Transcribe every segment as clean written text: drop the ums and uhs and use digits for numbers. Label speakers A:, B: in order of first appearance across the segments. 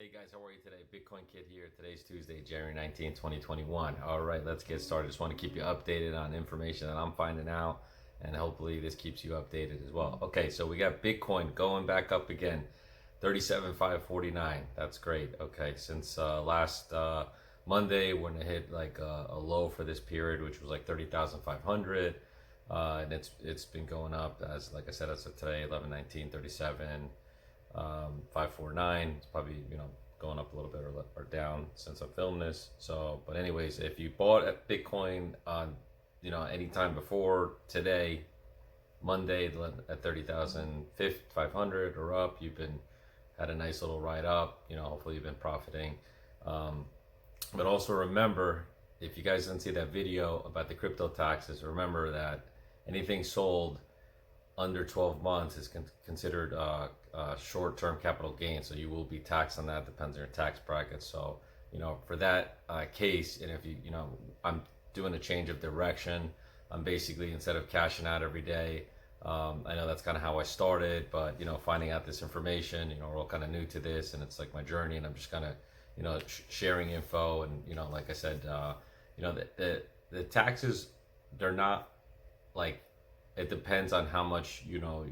A: Hey guys, how are you today? Bitcoin Kid here. Today's Tuesday, January 19th, 2021. All right, let's get started. Just want to keep you updated on information that I'm finding out, and hopefully this keeps you updated as well. Okay, so we got Bitcoin going back up again, 37,549. That's great. Okay, since last Monday when it hit like a low for this period, which was like 30,500, and it's been going up as like I said as of today, 11/19/37. 549. It's probably going up a little bit or down since I'm filming this. So, but anyways, if you bought at Bitcoin on anytime before today, Monday at 30,500 or up, you've been had a nice little ride up. Hopefully you've been profiting. But also remember, if you guys didn't see that video about the crypto taxes, remember that anything sold under 12 months is considered short-term capital gain, so you will be taxed on that. Depends on your tax bracket. So for that case, and if I'm doing a change of direction. I'm basically, instead of cashing out every day, I know that's kind of how I started, but finding out this information, we're all kind of new to this, and it's like my journey, and I'm just kind of sharing info, and like I said, the taxes, they're not like, it depends on how much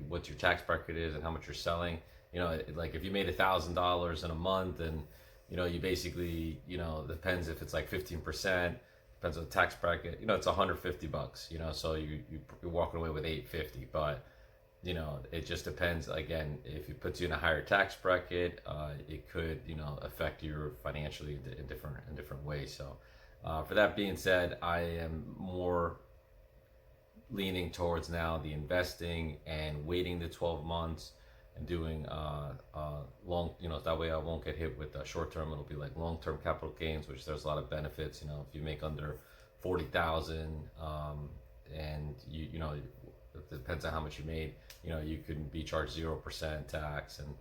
A: what your tax bracket is and how much you're selling. Like if you made $1,000 in a month, and you basically depends if it's like 15%, depends on the tax bracket. It's $150. So you're walking away with 850. But it just depends. Again, if it puts you in a higher tax bracket, it could affect you financially in different ways. So for that being said, I am more leaning towards now the investing and waiting the 12 months and doing long, that way I won't get hit with short term. It'll be like long term capital gains, which there's a lot of benefits. If you make under 40,000, and it depends on how much you made, you can be charged 0% tax, and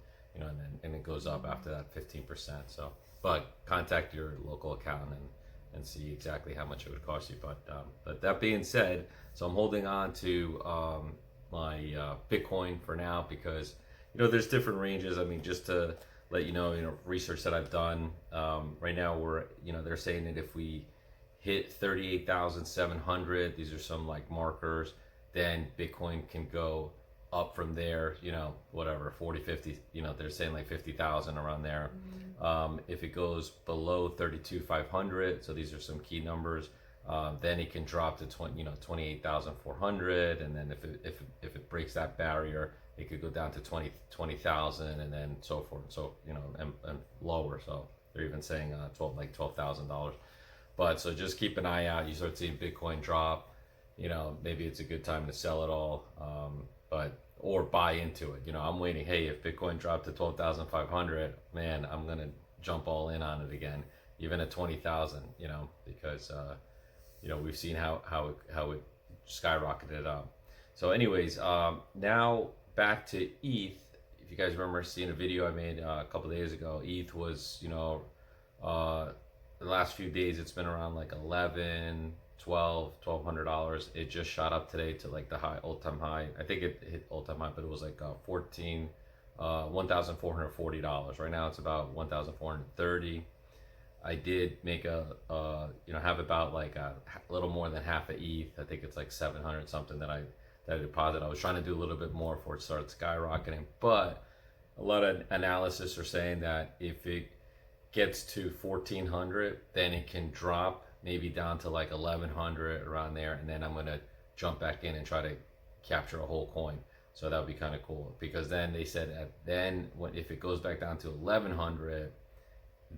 A: and it goes up after that 15%. So, but contact your local accountant and see exactly how much it would cost you. But that being said, so I'm holding on to my Bitcoin for now, because there's different ranges. I mean, just to let research that I've done, right now we're they're saying that if we hit 38,700, these are some like markers, then Bitcoin can go up from there, whatever, 40, 50, they're saying like 50,000 around there. If it goes below 32,500, so these are some key numbers, then it can drop to 28,400, and then if it breaks that barrier, it could go down to 20,000, and then so forth. So and lower. So they're even saying $12,000. But so just keep an eye out. You start seeing Bitcoin drop, maybe it's a good time to sell it all, or buy into it. I'm waiting. Hey, if Bitcoin dropped to 12,500, man, I'm gonna jump all in on it again, even at 20,000. Because we've seen how it skyrocketed up. So, anyways, now back to ETH. If you guys remember seeing a video I made a couple days ago, ETH was the last few days it's been around like 11, $1,200. It just shot up today to like the all-time high. I think it hit all-time high, but it was like $1,440. Right now it's about $1,430. I did make have about like a little more than half a ETH. I think it's like 700 something that I deposited. I was trying to do a little bit more before it started skyrocketing, but a lot of analysis are saying that if it gets to 1,400, then it can drop maybe down to like 1,100 around there, and then I'm gonna jump back in and try to capture a whole coin. So that would be kind of cool, because then they said if it goes back down to 1,100,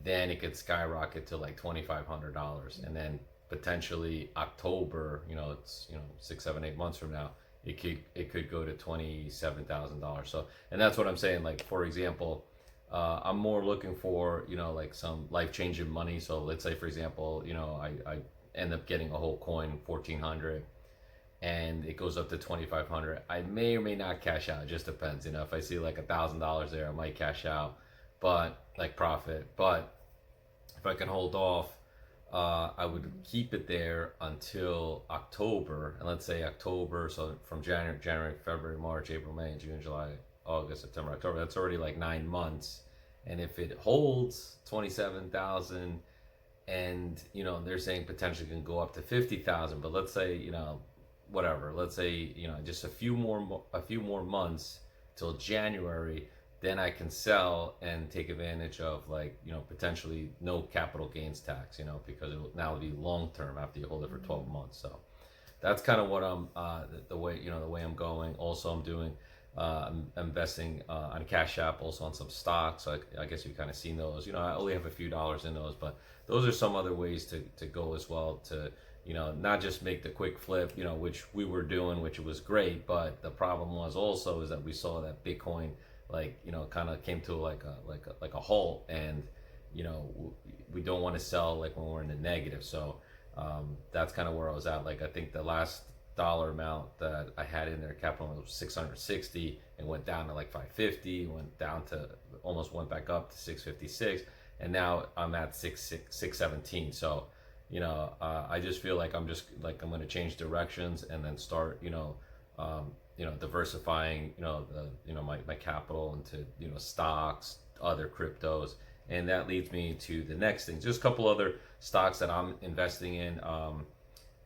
A: then it could skyrocket to like $2,500, and then potentially October, it's 6, 7, 8 months from now, it could go to $27,000. So, and that's what I'm saying. Like, for example, I'm more looking for like some life-changing money. So let's say, for example, I end up getting a whole coin 1,400, and it goes up to 2,500. I may or may not cash out. It just depends. If I see like $1,000 there, I might cash out, but like profit. But if I can hold off, I would keep it there until October. And let's say October, so from January, February, March, April, May, June, July, August, September, October. That's already like 9 months. And if it holds 27,000, and they're saying potentially can go up to 50,000, but let's say whatever, let's say just a few more months till January, then I can sell and take advantage of, like, potentially no capital gains tax, because it will now be long term after you hold it for 12 months. So that's kind of what I'm the way I'm going. Also, I'm doing I'm investing on Cash App, also on some stocks. So I guess you've kind of seen those. I only have a few dollars in those, but those are some other ways to go as well, to not just make the quick flip, which we were doing, which was great. But the problem was also is that we saw that Bitcoin, like, kind of came to like a halt, and we don't want to sell like when we're in the negative. So that's kind of where I was at. Like, I think the last dollar amount that I had in there, capital, was 660, and went down to like 550, went down to, almost went back up to 656, and now I'm at 617. So I just feel like I'm going to change directions and then start diversifying my capital into stocks, other cryptos. And that leads me to the next thing. Just a couple other stocks that I'm investing in,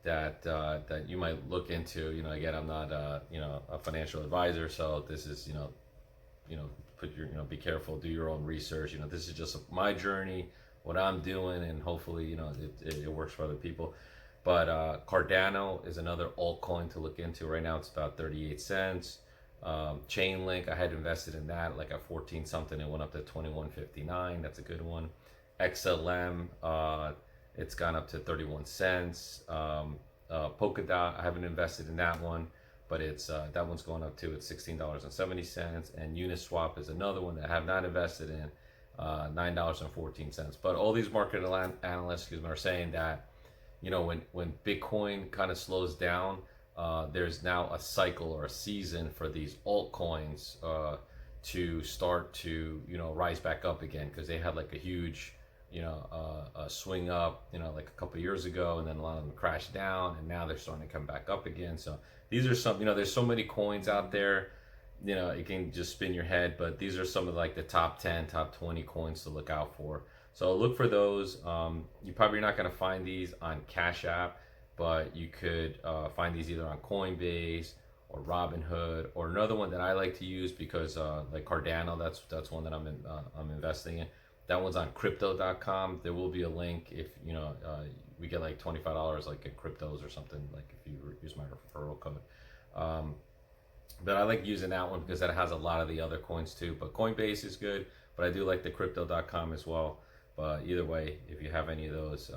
A: that you might look into. Again, I'm not a financial advisor, so this is put your be careful, do your own research. This is just my journey, what I'm doing, and hopefully it works for other people. But Cardano is another altcoin to look into. Right now it's about 38 cents. Chainlink, I had invested in that like at 14 something. It went up to 21.59. That's a good one. XLM, it's gone up to 31 cents. Polkadot, I haven't invested in that one, but it's that one's going up to, it's $16.70. And Uniswap is another one that I have not invested in, $9.14. But all these market analysts, are saying that when Bitcoin kind of slows down, there's now a cycle or a season for these altcoins to start to rise back up again, because they had like a huge a swing up like a couple years ago, and then a lot of them crashed down, and now they're starting to come back up again. So these are some, there's so many coins out there, it can just spin your head, but these are some of like the top 10, top 20 coins to look out for. So look for those. You probably not going to find these on Cash App, but you could find these either on Coinbase or Robinhood, or another one that I like to use, because like Cardano, that's one that I'm investing in. That one's on crypto.com. There will be a link if we get like $25 like in cryptos or something, like if you use my referral code. But I like using that one because that has a lot of the other coins too. But Coinbase is good, but I do like the crypto.com as well. But either way, if you have any of those,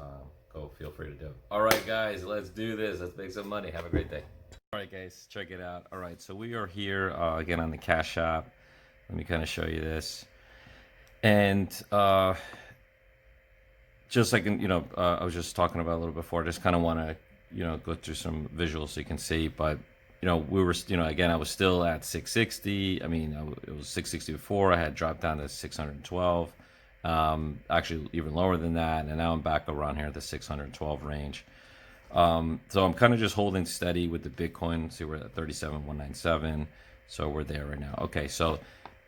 A: go, feel free to do it. All right, guys, let's do this. Let's make some money. Have a great day. All right, guys, check it out. All right, so we are here again on the Cash App. Let me kind of show you this. And just like I was just talking about a little before, I just kind of want to go through some visuals so you can see. But we were again, I was still at 660. I mean, it was 660 before. I had dropped down to 612. Actually even lower than that, and now I'm back around here at the 612 range. So I'm kind of just holding steady with the Bitcoin. See, we're at 37,197, so we're there right now. Okay, so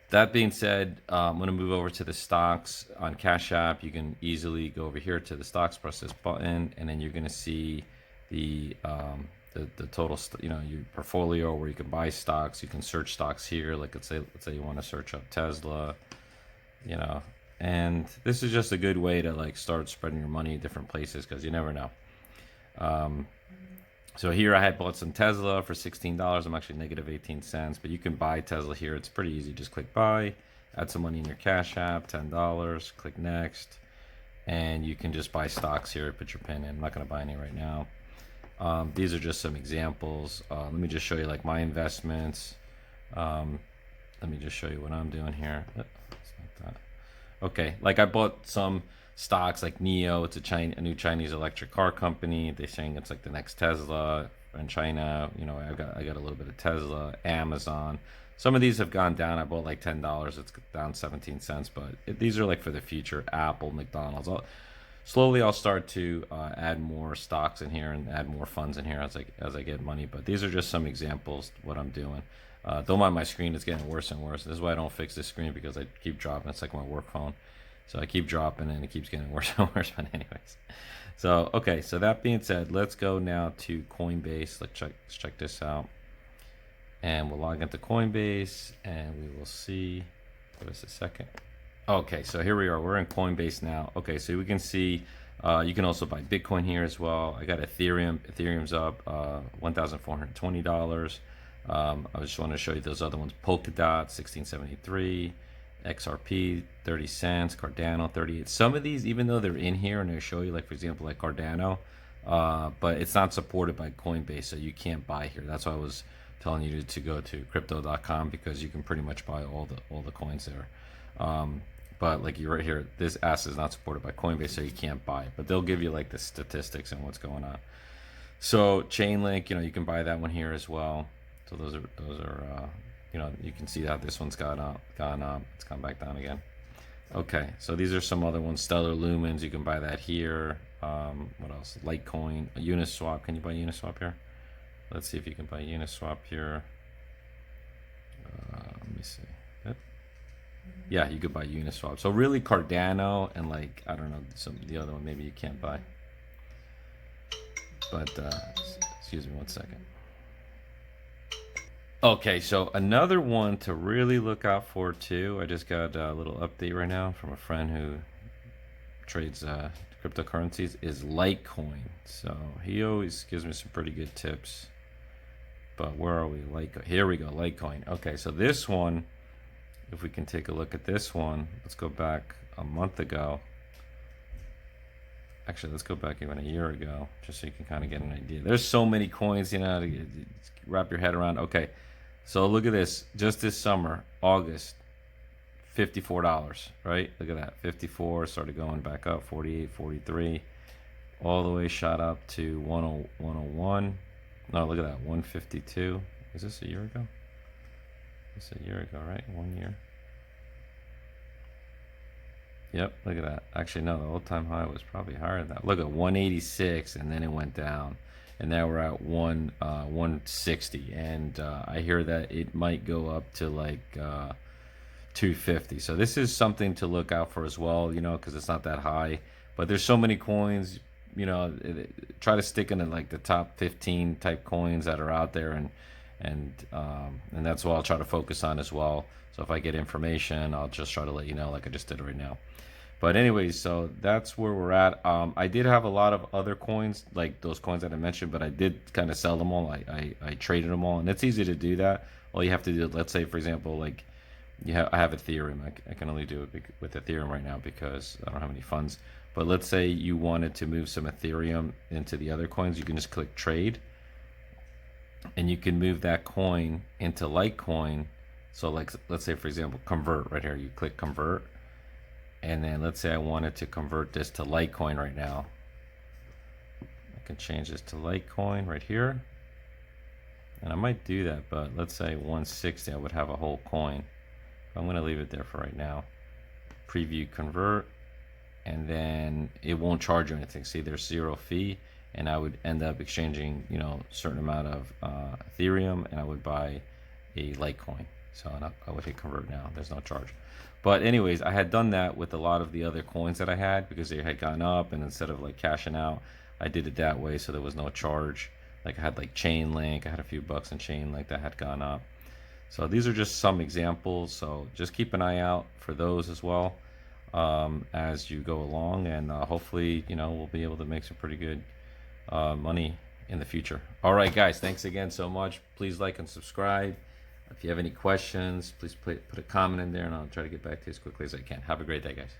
A: that being said, I'm going to move over to the stocks on Cash App. You can easily go over here to the stocks, press this button, and then you're going to see the total, your portfolio, where you can buy stocks. You can search stocks here. Like let's say you want to search up Tesla, and this is just a good way to like start spreading your money in different places, because you never know. So here I had bought some Tesla for $16. I'm actually negative 18 cents, but you can buy Tesla here. It's pretty easy. Just click buy, add some money in your Cash App, $10, click next, and you can just buy stocks here. Put your pin in. I'm not going to buy any right now. These are just some examples. Let me just show you like my investments. Let me just show you what I'm doing here. It's not that. Okay, like I bought some stocks like NIO. It's a new Chinese electric car company. They're saying it's like the next Tesla in China. I got a little bit of Tesla. Amazon. Some of these have gone down. I bought like $10. It's down 17 cents, but these are like for the future. Apple, McDonald's. Slowly I'll start to add more stocks in here and add more funds in here as I get money. But these are just some examples of what I'm doing. Don't mind my screen, it's getting worse and worse. This is why I don't fix this screen, because I keep dropping. It's like my work phone. So I keep dropping and it keeps getting worse and worse. But anyways, so okay, so that being said, let's go now to Coinbase. Let's check this out. And we'll log into Coinbase and we will see. Give us a second. Okay, so here we are. We're in Coinbase now. Okay, so we can see you can also buy Bitcoin here as well. I got Ethereum. Ethereum's up $1,420. I just want to show you those other ones. Polkadot 1673, XRP 30 cents, Cardano 38. Some of these, even though they're in here and they show you, like for example, like Cardano, but it's not supported by Coinbase, so you can't buy here. That's why I was telling you to go to crypto.com, because you can pretty much buy all the coins there. But like you right here, this asset is not supported by Coinbase, so you can't buy it. But they'll give you like the statistics and what's going on. So Chainlink, you can buy that one here as well. So those are you can see how this one's gone up. It's gone back down again. Okay, so these are some other ones. Stellar Lumens, you can buy that here. What else? Litecoin, Uniswap. Can you buy Uniswap here? Let's see if you can buy Uniswap here. Let me see. Yeah, you could buy Uniswap. So really Cardano and like, I don't know, the other one maybe you can't buy. But excuse me 1 second. Okay, so another one to really look out for too. I just got a little update right now from a friend who trades cryptocurrencies, is Litecoin. So he always gives me some pretty good tips. But where are we? Litecoin. Here we go, Litecoin. Okay, so this one, if we can take a look at this one, let's go back a month ago. Actually, let's go back even a year ago, just so you can kind of get an idea. There's so many coins, to wrap your head around. Okay, so look at this. Just this summer, August, $54, right? Look at that, 54, started going back up, 48, 43, all the way shot up to 101. No, look at that, 152. Is this a year ago? It's a year ago, right? 1 year. Yep, look at that. Actually, no, the all-time high was probably higher than that. Look at 186, and then it went down, and now we're at 160. And I hear that it might go up to like 250. So this is something to look out for as well, because it's not that high. But there's so many coins. Try to stick in like the top 15 type coins that are out there, and that's what I'll try to focus on as well. So if I get information, I'll just try to let you know, like I just did right now. But anyways, so that's where we're at. I did have a lot of other coins, like those coins that I mentioned, but I did kind of sell them all. I traded them all, and it's easy to do that. All you have to do, let's say for example, like I have Ethereum. I can only do it with Ethereum right now because I don't have any funds. But let's say you wanted to move some Ethereum into the other coins, you can just click trade, and you can move that coin into Litecoin. So like, let's say for example, convert right here, you click convert, and then let's say I wanted to convert this to Litecoin right now. I can change this to Litecoin right here, and I might do that, but let's say 160, I would have a whole coin. I'm going to leave it there for right now. Preview convert, and then it won't charge you anything. See, there's 0 fee, and I would end up exchanging, a certain amount of Ethereum, and I would buy a Litecoin. So I would hit convert now. There's no charge. But anyways, I had done that with a lot of the other coins that I had because they had gone up, and instead of like cashing out, I did it that way, so there was no charge. Like I had like Chainlink, I had a few bucks in Chainlink that had gone up. So these are just some examples. So just keep an eye out for those as well as you go along, and hopefully, we'll be able to make some pretty good money in the future. All right, guys, thanks again so much. Please like and subscribe. If you have any questions, please put a comment in there, and I'll try to get back to you as quickly as I can. Have a great day, guys.